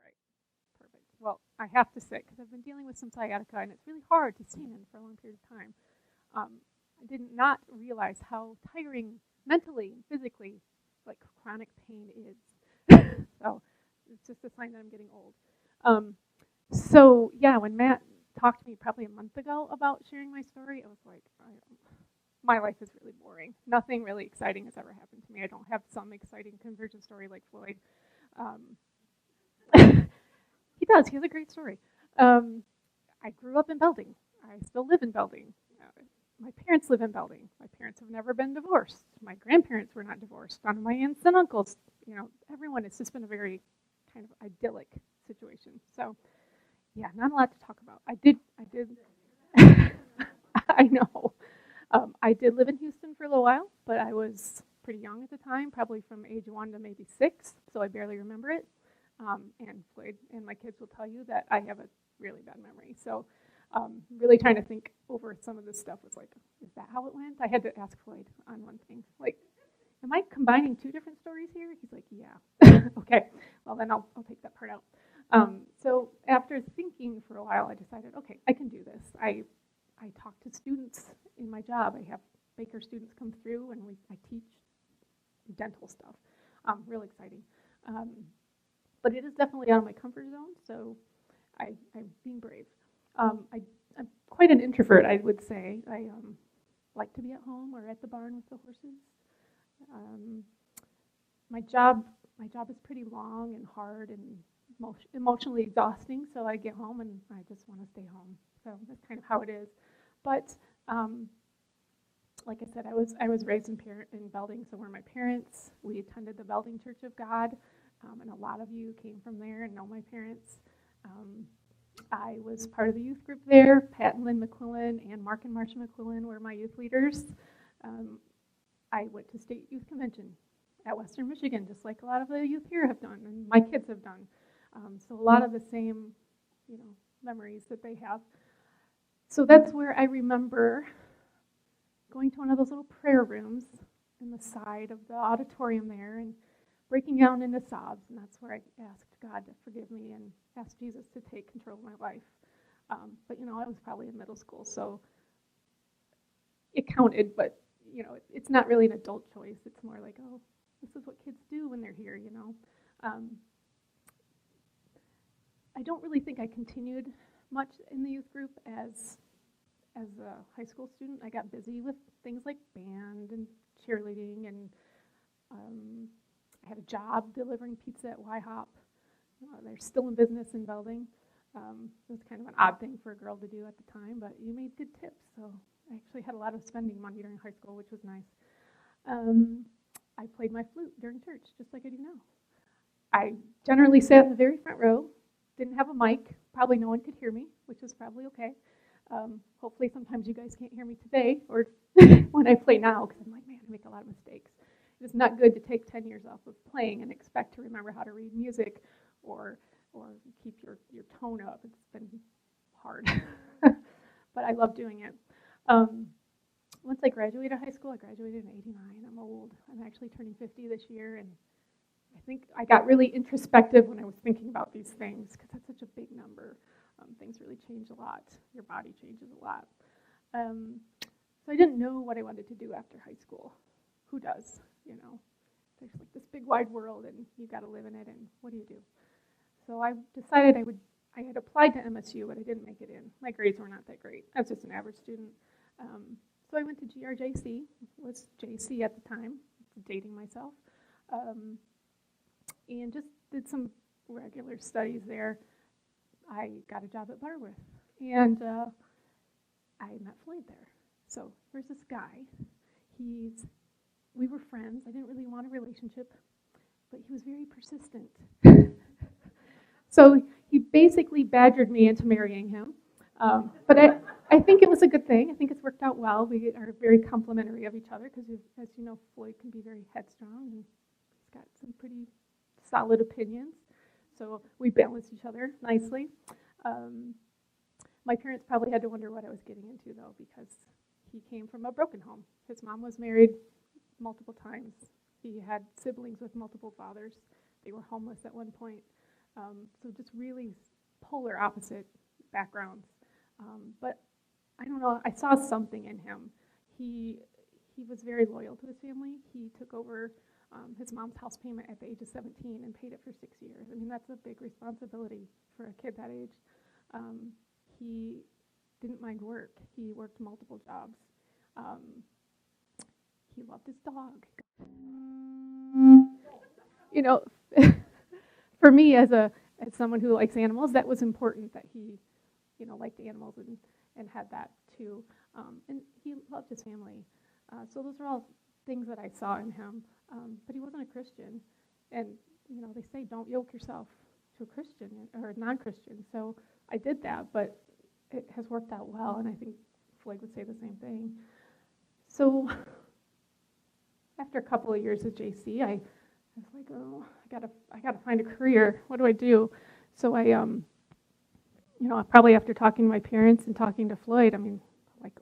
right, perfect. Well, I have to sit because I've been dealing with some sciatica, and it's really hard to stand for a long period of time. Um, I did not realize how tiring mentally and physically, like chronic pain is. So it's just a sign that I'm getting old. Um, so yeah, when Matt talked to me probably a month ago about sharing my story, I was like, my life is really boring. Nothing really exciting has ever happened to me. I don't have some exciting conversion story like Floyd. Um, he does. He has a great story. Um, I grew up in Belding. I still live in Belding. My parents live in Belding. My parents have never been divorced. My grandparents were not divorced. None of my aunts and uncles, everyone. It's just been a very kind of idyllic situation. So, yeah, not a lot to talk about. I did. I know. I did live in Houston for a little while, but I was pretty young at the time, probably from age 1 to maybe 6, so I barely remember it. And Floyd and my kids will tell you that I have a really bad memory. So really trying to think over some of this stuff was like, is that how it went? I had to ask Floyd on one thing. Like, am I combining two different stories here? He's like, yeah. Okay, well then I'll take that part out. So after thinking for a while, I decided, okay, I can do this. I talk to students in my job. I have Baker students come through, and I teach dental stuff. Real exciting. Um, but it is definitely out of my comfort zone, so I'm being brave. I'm quite an introvert, I would say. I like to be at home or at the barn with the horses. Um, my job my job is pretty long and hard and emotionally exhausting, so I get home and I just want to stay home. So that's kind of how it is. But like I said, I was raised in Belding, so were my parents. We attended the Belding Church of God, and a lot of you came from there and know my parents. Um, I was part of the youth group there. Pat and Lynn McQuillan and Mark and Marcia McQuillan were my youth leaders. Um, I went to state youth convention at Western Michigan, just like a lot of the youth here have done, and my kids have done. So a lot of the same, memories that they have. So that's where I remember going to one of those little prayer rooms in the side of the auditorium there and breaking down into sobs, and that's where I asked God to forgive me and asked Jesus to take control of my life. But I was probably in middle school, so it counted, but it's not really an adult choice. It's more like, oh, this is what kids do when they're here, Um, I don't really think I continued much in the youth group as a high school student. I got busy with things like band and cheerleading, and I had a job delivering pizza at YHOP. They're still in business in Belding. It was kind of an odd thing for a girl to do at the time, but you made good tips, so I actually had a lot of spending money during high school, which was nice. I played my flute during church, just like I do now. I generally sat in the very front row, didn't have a mic, probably no one could hear me, which was probably okay. Hopefully sometimes you guys can't hear me today, or when I play now, because I'm like, man, I make a lot of mistakes. It's not good to take 10 years off of playing and expect to remember how to read music or keep your tone up. It's been hard, but I love doing it. Once I graduated high school, I graduated in '89. I'm old. I'm actually turning 50 this year, and I think I got really introspective when I was thinking about these things because that's such a big number. Things really change a lot. Your body changes a lot. So I didn't know what I wanted to do after high school. Who does? There's like this big wide world, and you got to live in it. And what do you do? So I decided I had applied to MSU, but I didn't make it in. My grades were not that great. I was just an average student. So I went to GRJC. It was JC at the time, dating myself, and just did some regular studies there. I got a job at Barworth, and I met Floyd there. So there's this guy. We were friends. I didn't really want a relationship, but he was very persistent. So he basically badgered me into marrying him. But I think it was a good thing. I think it's worked out well. We are very complimentary of each other because, as you know, Floyd can be very headstrong, and he's got some pretty solid opinions. So we balance each other nicely. My parents probably had to wonder what I was getting into, though, because he came from a broken home. His mom was married multiple times. He had siblings with multiple fathers. They were homeless at one point. So just really polar opposite backgrounds. But I don't know, I saw something in him. He he was very loyal to his family. He took over his mom's house payment at the age of 17 and paid it for 6 years. I mean, that's a big responsibility for a kid that age. He didn't mind work. He worked multiple jobs. Um, he loved his dog. You know, for me as someone who likes animals, that was important that he, liked animals and had that too. And he loved his family. So those are all things that I saw in him. But he wasn't a Christian. And, they say don't yoke yourself to a Christian or a non-Christian. So I did that, but it has worked out well, and I think Floyd would say the same thing. So after a couple of years at JC, I was like, oh, I gotta find a career. What do I do? So I, probably after talking to my parents and talking to Floyd, I mean,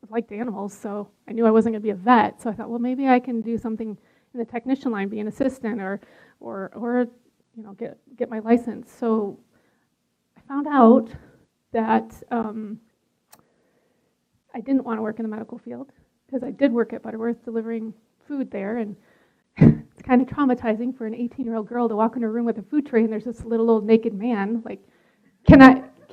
liked animals, so I knew I wasn't going to be a vet. So I thought, well, maybe I can do something in the technician line, be an assistant, or get my license. So I found out that I didn't want to work in the medical field because I did work at Butterworth delivering food there, and it's kind of traumatizing for an 18-year-old girl to walk in a room with a food tray and there's this little old naked man. Like, can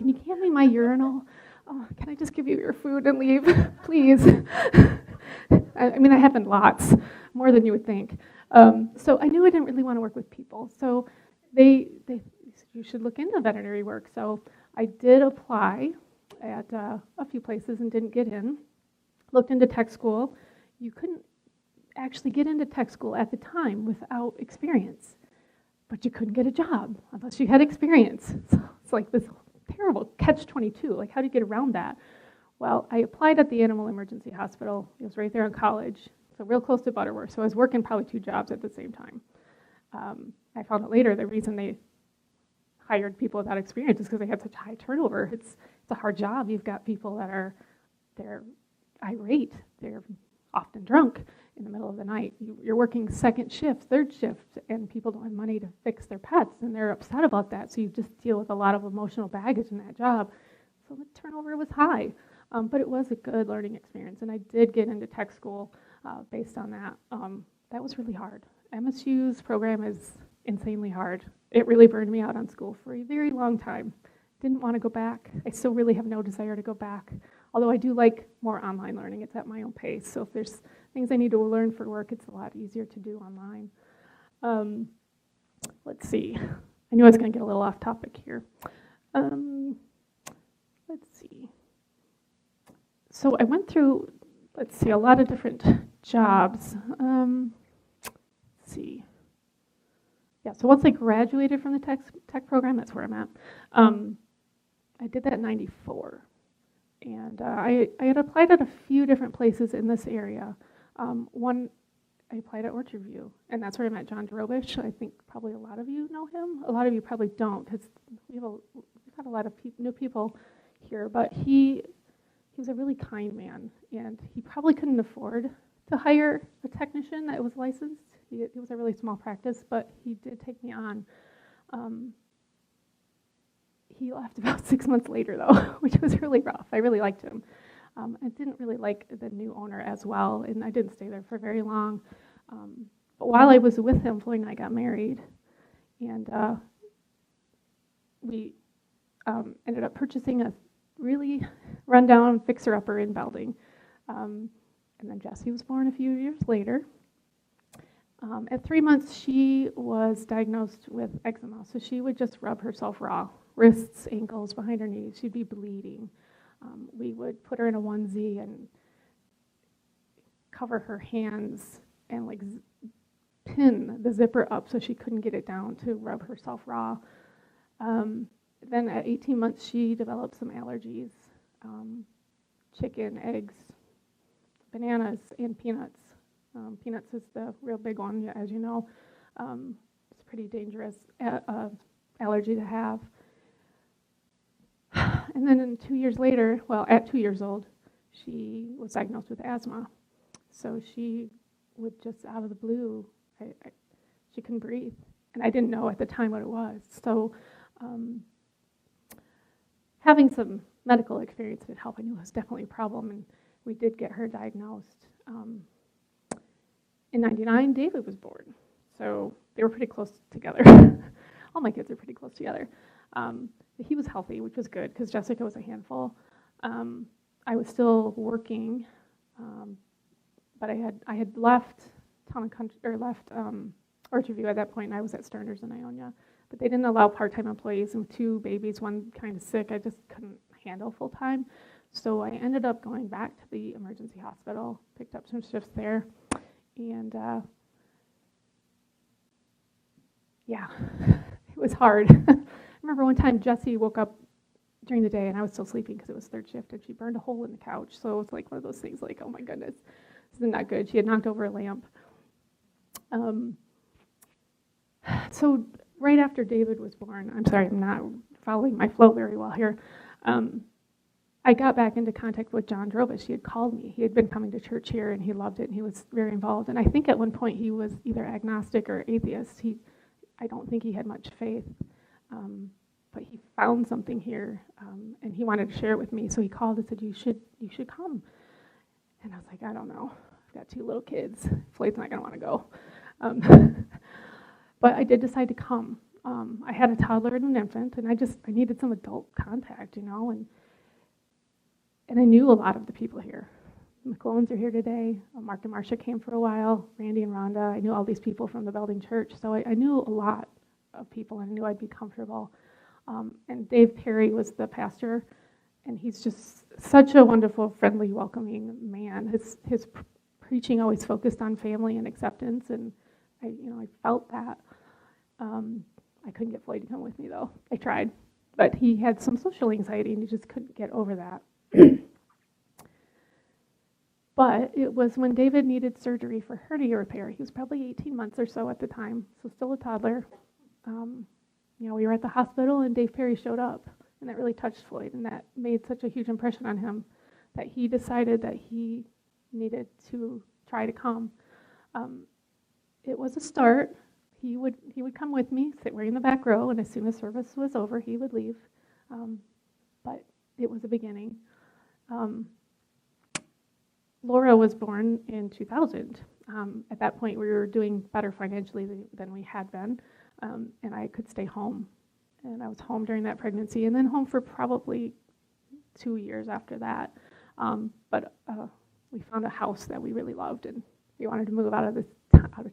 you hand me my urinal? Oh, can I just give you your food and leave, please? I mean, that happened lots, more than you would think. So I knew I didn't really want to work with people. So they said, you should look into veterinary work. So I did apply at a few places and didn't get in. Looked into tech school. You couldn't actually get into tech school at the time without experience, but you couldn't get a job unless you had experience. So it's like this terrible catch-22. Like, how do you get around that? Well, I applied at the Animal Emergency Hospital. It was right there in College, so real close to Butterworth. So I was working probably 2 jobs at the same time. I found out later the reason they hired people without experience is because they had such high turnover. It's a hard job. You've got people that they're irate. They're often drunk in the middle of the night. You're working second shift, third shift, and people don't have money to fix their pets, and they're upset about that. So you just deal with a lot of emotional baggage in that job. So the turnover was high, but it was a good learning experience, and I did get into tech school based on that. That was really hard. MSU's program is insanely hard. It really burned me out on school for a very long time. Didn't want to go back. I still really have no desire to go back, although I do like more online learning. It's at my own pace. So if there's things I need to learn for work, it's a lot easier to do online. Let's see. I knew I was going to get a little off topic here. Let's see. So I went through, a lot of different jobs. Let's see. Yeah, so once I graduated from the tech program, that's where I'm at. I did that in '94. And I had applied at a few different places in this area. One, I applied at Orchard View, and that's where I met John Drobish. I think probably a lot of you know him. A lot of you probably don't, because we've got a lot of new people here. But he was a really kind man, and he probably couldn't afford to hire a technician that was licensed. It was a really small practice, but he did take me on. He left about 6 months later, though, which was really rough. I really liked him. I didn't really like the new owner as well, and I didn't stay there for very long. But while I was with him, Floyd and I got married, and we ended up purchasing a really rundown fixer-upper in Belding. And then Jessie was born a few years later. At 3 months, she was diagnosed with eczema, so she would just rub herself raw. Wrists, ankles, behind her knees. She'd be bleeding. We would put her in a onesie and cover her hands and pin the zipper up so she couldn't get it down to rub herself raw. Then at 18 months, she developed some allergies, chicken, eggs, bananas, and peanuts. Peanuts is the real big one, as you know. It's a pretty dangerous allergy to have. And then 2 years later, at 2 years old, she was diagnosed with asthma. So she would just out of the blue, she couldn't breathe. And I didn't know at the time what it was. So Um, Having some medical experience did help. I knew it was definitely a problem, and we did get her diagnosed. In '99, David was born, so they were pretty close together. All my kids are pretty close together. He was healthy, which was good, because Jessica was a handful. I was still working, but I had left Town and Country, or left Orchardview at that point, and I was at Sterners in Ionia. But they didn't allow part-time employees, and with 2 babies, one kind of sick, I just couldn't handle full-time. So I ended up going back to the emergency hospital, picked up some shifts there, and yeah, it was hard. I remember one time Jessie woke up during the day, and I was still sleeping because it was 3rd shift, and she burned a hole in the couch. So it's like one of those things like, oh my goodness, this is not good. She had knocked over a lamp. So right after David was born, I'm sorry, I'm not following my flow very well here. I got back into contact with John Drobish. He had called me. He had been coming to church here, and he loved it, and he was very involved. And I think at one point he was either agnostic or atheist. I don't think he had much faith, but he found something here, and he wanted to share it with me. So he called and said, "You should come." And I was like, I don't know. I've got 2 little kids. Floyd's not going to want to go. But I did decide to come. I had a toddler and an infant, and I needed some adult contact, and I knew a lot of the people here. The McClellans are here today. Mark and Marcia came for a while. Randy and Rhonda. I knew all these people from the Belding Church, so I knew a lot of people, and I knew I'd be comfortable. And Dave Perry was the pastor, and he's just such a wonderful, friendly, welcoming man. His preaching always focused on family and acceptance, and I felt that. I couldn't get Floyd to come with me, though. I tried, but he had some social anxiety, and he just couldn't get over that. But it was when David needed surgery for hernia repair. He was probably 18 months or so at the time, so still a toddler. We were at the hospital, and Dave Perry showed up, and that really touched Floyd, and that made such a huge impression on him that he decided that he needed to try to come. It was a start. He would come with me, sit right in the back row, and as soon as service was over, he would leave. But it was a beginning. Laura was born in 2000. At that point, we were doing better financially than we had been, and I could stay home. And I was home during that pregnancy, and then home for probably 2 years after that. But we found a house that we really loved, and we wanted to move out of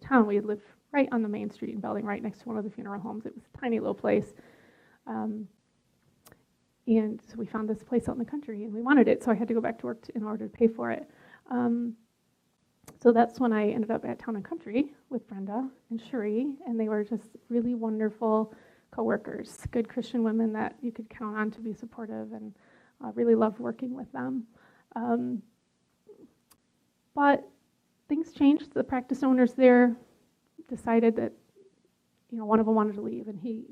town. We had lived right on the main street in Belding, right next to one of the funeral homes. It was a tiny little place. And so we found this place out in the country, and we wanted it, so I had to go back to work in order to pay for it. So that's when I ended up at Town and Country with Brenda and Cherie, and they were just really wonderful coworkers, good Christian women that you could count on to be supportive, and really loved working with them. But things changed. The practice owners there decided that, one of them wanted to leave, and he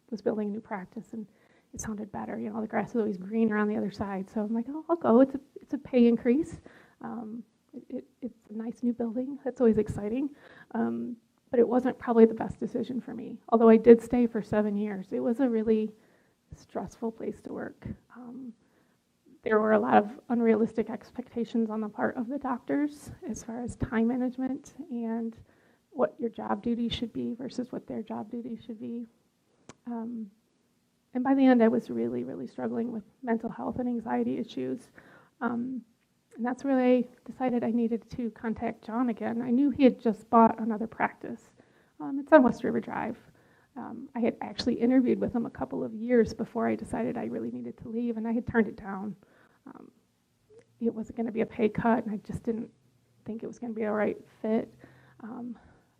was building a new practice, and it sounded better. The grass is always greener on the other side. So I'm like, oh, I'll go. It's a pay increase. It's a nice new building. That's always exciting. But it wasn't probably the best decision for me. Although I did stay for 7 years, it was a really stressful place to work. There were a lot of unrealistic expectations on the part of the doctors as far as time management and what your job duties should be versus what their job duties should be. And by the end, I was really, really struggling with mental health and anxiety issues. And that's where I decided I needed to contact John again. I knew he had just bought another practice. It's on West River Drive. I had actually interviewed with him a couple of years before I decided I really needed to leave, and I had turned it down. It wasn't going to be a pay cut, and I just didn't think it was going to be a right fit.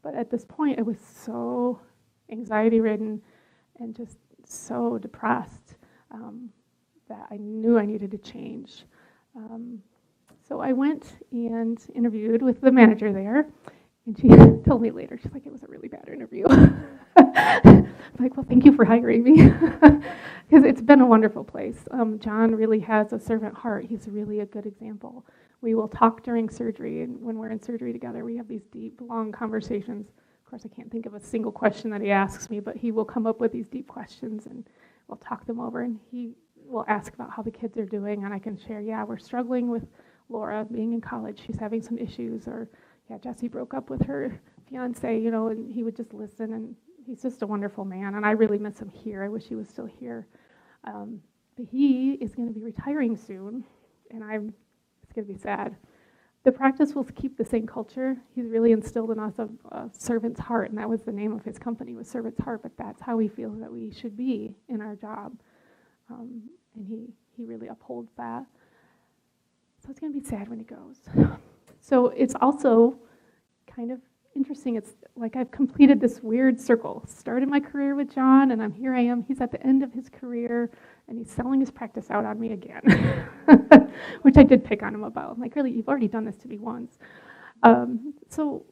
But at this point, I was so anxiety-ridden and just so depressed that I knew I needed to change. So I went and interviewed with the manager there, and she told me later, she's like, it was a really bad interview. I'm like, well, thank you for hiring me, because it's been a wonderful place. John really has a servant heart. He's really a good example. We will talk during surgery, and when we're in surgery together, we have these deep, long conversations. Of course, I can't think of a single question that he asks me, but he will come up with these deep questions, and we'll talk them over, and he will ask about how the kids are doing, and I can share, yeah, we're struggling with Laura being in college. She's having some issues, or yeah, Jessie broke up with her fiance, and he would just listen, and he's just a wonderful man, and I really miss him here. I wish he was still here. But he is going to be retiring soon, and it's going to be sad. The practice will keep the same culture. He's really instilled in us a servant's heart, and that was the name of his company, was Servant's Heart, but that's how we feel that we should be in our job. And he really upholds that. So it's going to be sad when he goes. So it's also kind of interesting. It's like I've completed this weird circle. Started my career with John, and here I am. He's at the end of his career, and he's selling his practice out on me again, which I did pick on him about. I'm like, really, you've already done this to me once. So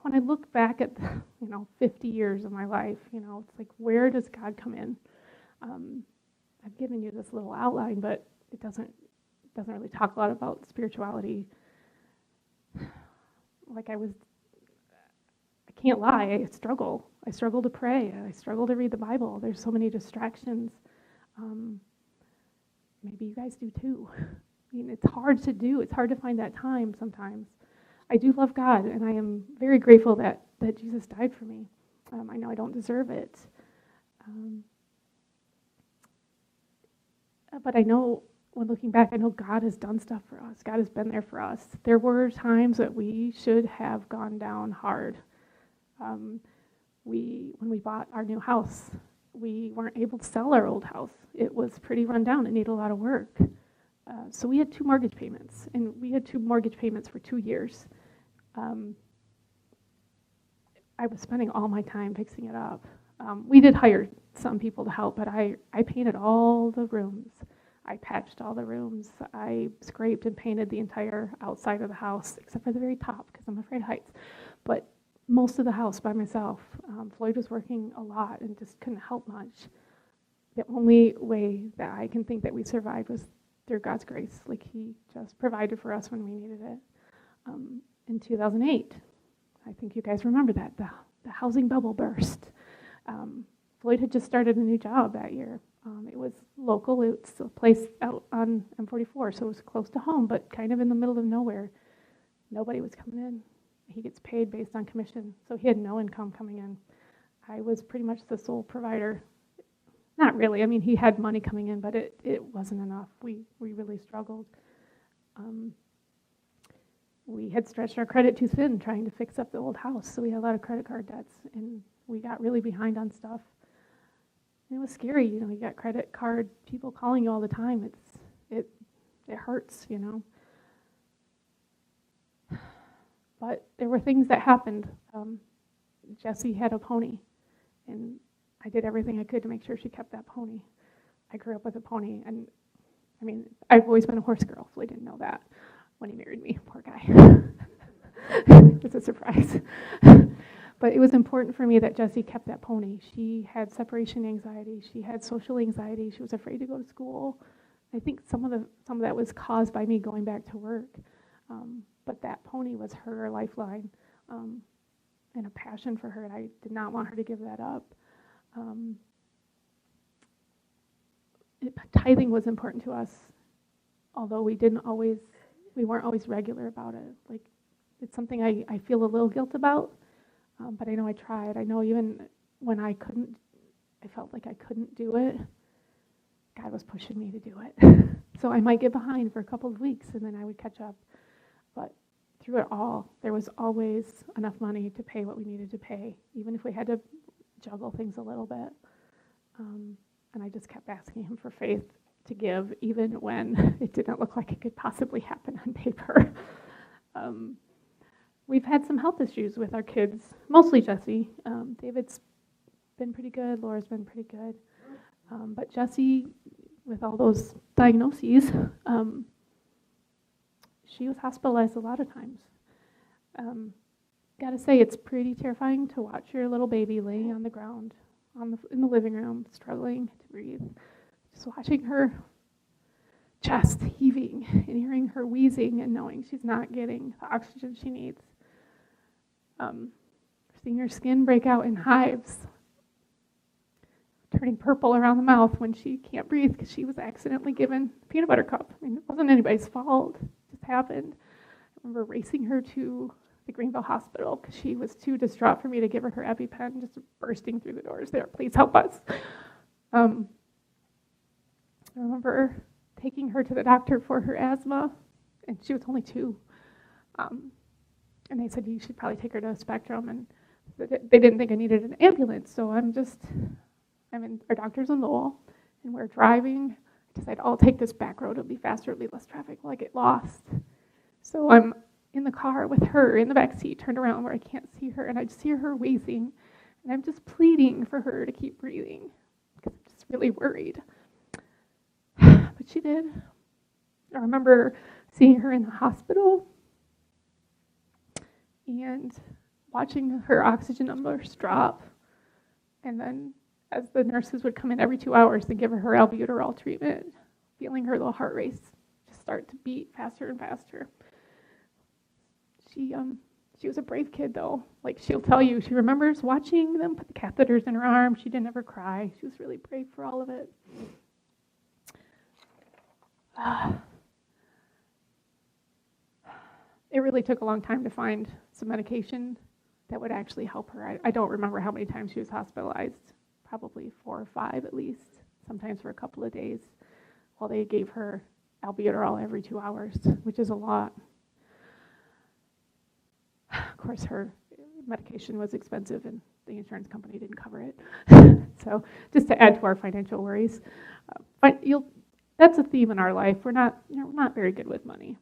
when I look back at 50 years of my life, it's like, where does God come in? I've given you this little outline, but it doesn't really talk a lot about spirituality. Like I can't lie, I struggle. I struggle to pray. I struggle to read the Bible. There's so many distractions. Maybe you guys do too. I mean, it's hard to do. It's hard to find that time sometimes. I do love God, and I am very grateful that Jesus died for me. I know I don't deserve it. But I know, when looking back, I know God has done stuff for us. God has been there for us. There were times that we should have gone down hard. When we bought our new house, we weren't able to sell our old house. It was pretty run down. It needed a lot of work. So we had 2 mortgage payments, and we had 2 mortgage payments for 2 years. I was spending all my time fixing it up. We did hire some people to help, but I painted all the rooms. I patched all the rooms. I scraped and painted the entire outside of the house, except for the very top, because I'm afraid of heights. But most of the house by myself. Floyd was working a lot and just couldn't help much. The only way that I can think that we survived was through God's grace. Like, he just provided for us when we needed it. In 2008, I think you guys remember that, the housing bubble burst. Floyd had just started a new job that year. It was local. It's a place out on M44, so it was close to home, but kind of in the middle of nowhere. Nobody was coming in. He gets paid based on commission, so he had no income coming in. I was pretty much the sole provider. Not really. I mean, he had money coming in, but it wasn't enough. We really struggled. We had stretched our credit too thin trying to fix up the old house, so we had a lot of credit card debts, and we got really behind on stuff. And it was scary, you got credit card people calling you all the time. It hurts, But there were things that happened. Jessie had a pony, and I did everything I could to make sure she kept that pony. I grew up with a pony, and I mean, I've always been a horse girl, so I didn't know that when he married me. Poor guy. It's a surprise. But it was important for me that Jessie kept that pony. She had separation anxiety. She had social anxiety. She was afraid to go to school. I think some of that was caused by me going back to work. But that pony was her lifeline, and a passion for her, and I did not want her to give that up. Tithing was important to us, although we weren't always regular about it. Like, it's something I feel a little guilt about, but I know I tried. I know even when I felt like I couldn't do it, God was pushing me to do it. So I might get behind for a couple of weeks, and then I would catch up. But through it all, there was always enough money to pay what we needed to pay, even if we had to juggle things a little bit. And I just kept asking him for faith to give, even when it didn't look like it could possibly happen on paper. We've had some health issues with our kids, mostly Jessie. David's been pretty good. Laura's been pretty good. But Jessie, with all those diagnoses, she was hospitalized a lot of times. Gotta say, it's pretty terrifying to watch your little baby laying on the ground in the living room, struggling to breathe. Just watching her chest heaving and hearing her wheezing and knowing she's not getting the oxygen she needs. Seeing her skin break out in hives. turning purple around the mouth when she can't breathe because she was accidentally given a peanut butter cup. I mean, it wasn't anybody's fault. It just happened. I remember racing her to the Greenville Hospital because she was too distraught for me to give her EpiPen, just bursting through the doors there. Please help us. I remember taking her to the doctor for her asthma, and she was only 2. And they said, you should probably take her to Spectrum. And they didn't think I needed an ambulance. So I'm in our doctor's in Lowell, and we're driving. I decided, I'll take this back road. It'll be faster. It'll be less traffic. Will I get lost? So I'm in the car with her in the back seat, turned around where I can't see her, and I just hear her wheezing. And I'm just pleading for her to keep breathing because I'm just really worried. But she did. I remember seeing her in the hospital and watching her oxygen numbers drop. And then as the nurses would come in every 2 hours to give her albuterol treatment, feeling her little heart race just start to beat faster and faster. She was a brave kid, though. Like, she'll tell you, she remembers watching them put the catheters in her arm. She didn't ever cry. She was really brave for all of it. It really took a long time to find some medication that would actually help her. I don't remember how many times she was hospitalized, probably 4 or 5 at least, sometimes for a couple of days, while they gave her albuterol every 2 hours, which is a lot. Of course, her medication was expensive and the insurance company didn't cover it. So just to add to our financial worries, that's a theme in our life. We're not very good with money.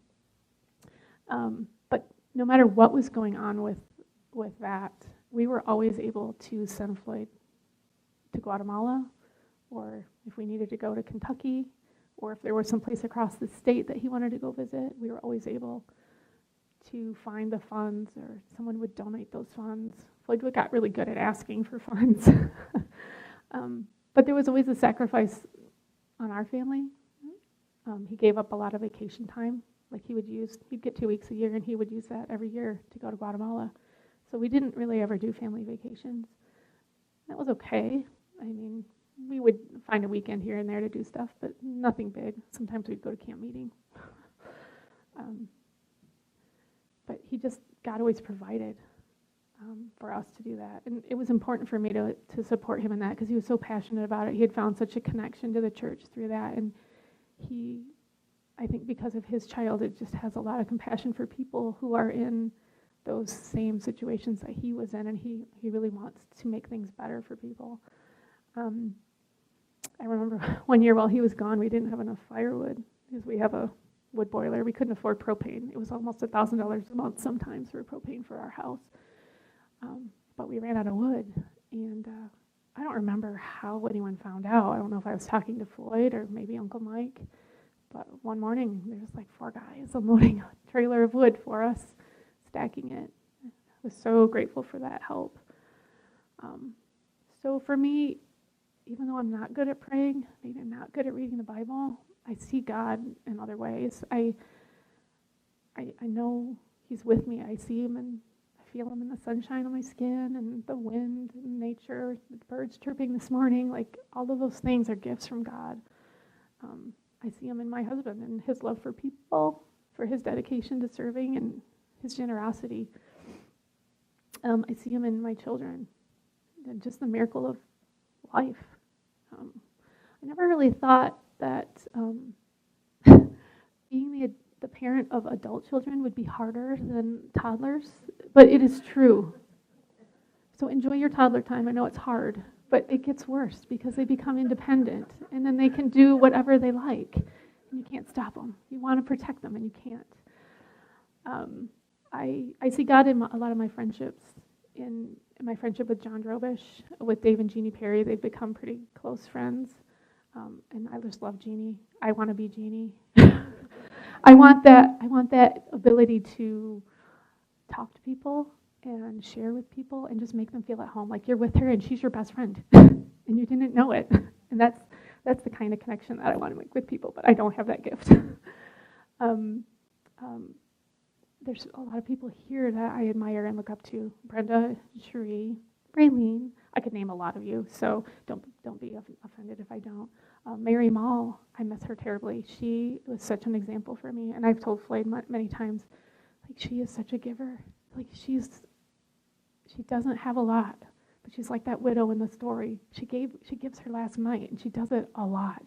But no matter what was going on with that, we were always able to send Floyd to Guatemala, or if we needed to go to Kentucky, or if there was some place across the state that he wanted to go visit, we were always able to find the funds, or someone would donate those funds. Floyd got really good at asking for funds. But there was always a sacrifice on our family. He gave up a lot of vacation time. Like he'd get 2 weeks a year, and he would use that every year to go to Guatemala. So we didn't really ever do family vacations. That was okay. I mean, we would find a weekend here and there to do stuff, but nothing big. Sometimes we'd go to camp meeting. But God always provided for us to do that. And it was important for me to support him in that because he was so passionate about it. He had found such a connection to the church through that. And I think because of his childhood, just has a lot of compassion for people who are in those same situations that he was in, and he really wants to make things better for people. I remember one year while he was gone, we didn't have enough firewood because we have a wood boiler. We couldn't afford propane. It was almost $1,000 a month sometimes for propane for our house. But we ran out of wood, and I don't remember how anyone found out. I don't know if I was talking to Floyd or maybe Uncle Mike, but one morning there was like 4 guys unloading a trailer of wood for us, stacking it. I was so grateful for that help. So for me, even though I'm not good at praying, maybe I'm not good at reading the Bible, I see God in other ways. I know he's with me. I see him and I feel him in the sunshine on my skin and the wind and nature, the birds chirping this morning. Like, all of those things are gifts from God. I see him in my husband and his love for people, for his dedication to serving and his generosity. I see him in my children and just the miracle of life. I never really thought that being the parent of adult children would be harder than toddlers, but it is true. So enjoy your toddler time. I know it's hard, but it gets worse because they become independent, and then they can do whatever they like, and you can't stop them. You want to protect them, and you can't. I see God in a lot of my friendships. In my friendship with John Drobish, with Dave and Jeannie Perry, they've become pretty close friends. And I just love Jeannie. I want to be Jeannie. I want that ability to talk to people and share with people and just make them feel at home, like you're with her and she's your best friend, and you didn't know it. And that's the kind of connection that I want to make with people, but I don't have that gift. There's a lot of people here that I admire and look up to. Brenda, Cherie, Raylene. I could name a lot of you, so don't be offended if I don't. Mary Mall, I miss her terribly. She was such an example for me, and I've told Floyd many times, like, she is such a giver. Like, she doesn't have a lot, but she's like that widow in the story. She gives her last mite, and she does it a lot.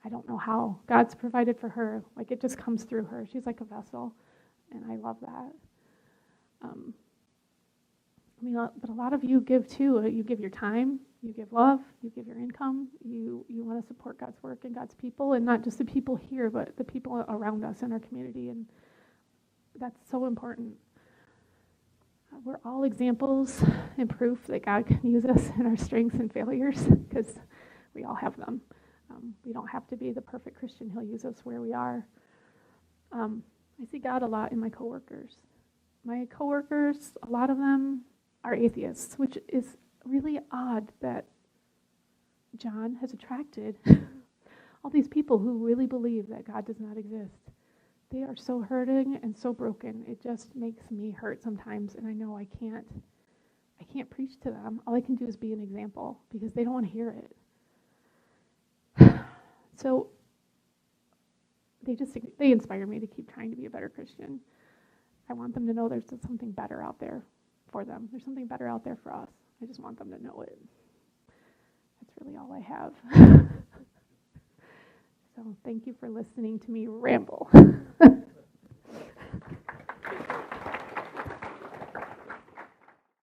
I don't know how. God's provided for her. Like, it just comes through her. She's like a vessel, and I love that. But a lot of you give too. You give your time, you give love, you give your income. You want to support God's work and God's people, and not just the people here, but the people around us in our community. And that's so important. We're all examples and proof that God can use us in our strengths and failures, because we all have them. We don't have to be the perfect Christian. He'll use us where we are. I see God a lot in my coworkers. My coworkers, a lot of them are atheists, which is really odd that John has attracted all these people who really believe that God does not exist. They are so hurting and so broken. It just makes me hurt sometimes, and I know I can't preach to them. All I can do is be an example, because they don't want to hear it. So they inspire me to keep trying to be a better Christian. I want them to know there's something better out there for them. There's something better out there for us. I just want them to know it. That's really all I have. So thank you for listening to me ramble.